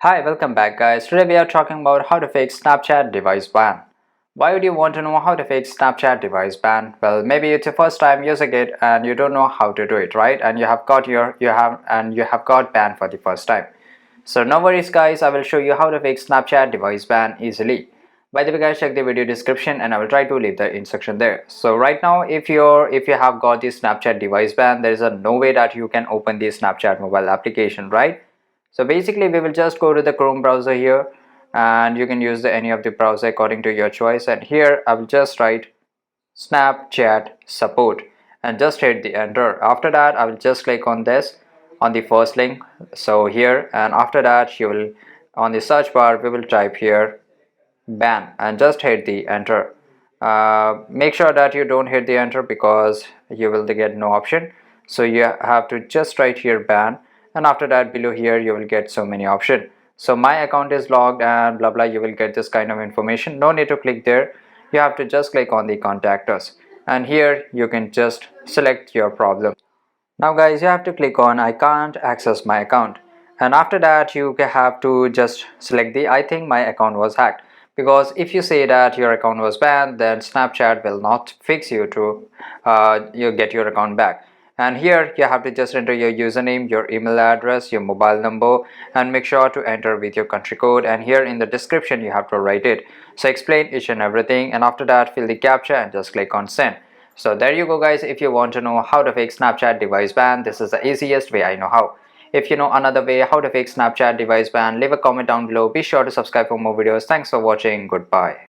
Hi, welcome back guys. Today we are talking about how to fix Snapchat device ban. Why would you want to know how to fix Snapchat device ban? Well, maybe it's your first time using it and you don't know how to do it, right? And you have got banned for the first time. So no worries guys, I will show you how to fix Snapchat device ban easily. By the way guys, check the video description and I will try to leave the instruction there. So right now if you have got the Snapchat device ban, there is no way that you can open the Snapchat mobile application, right? So basically we will just go to the Chrome browser here and you can use any of the browser according to your choice, and here I will just write Snapchat support and just hit the enter. After that I will just click on this, on the first link, so here, and after that you will, on the search bar we will type here ban and just hit the enter. Make sure that you don't hit the enter because you will get no option, so you have to just write here ban, and after that below here you will get so many options. So my account is logged and blah blah, you will get this kind of information. No need to click there, you have to just click on the contact us, and here you can just select your problem. Now guys, you have to click on I can't access my account, and after that you have to just select the I think my account was hacked, because if you say that your account was banned, then Snapchat will not fix you to you get your account back. And here you have to just enter your username, your email address, your mobile number, and make sure to enter with your country code, and here in the description you have to write it. So explain each and everything, and after that fill the captcha and just click on send. So there you go guys. If you want to know how to fix Snapchat device ban, this is the easiest way I know how. If you know another way how to fix Snapchat device ban, leave a comment down below. Be sure to subscribe for more videos. Thanks for watching. Goodbye.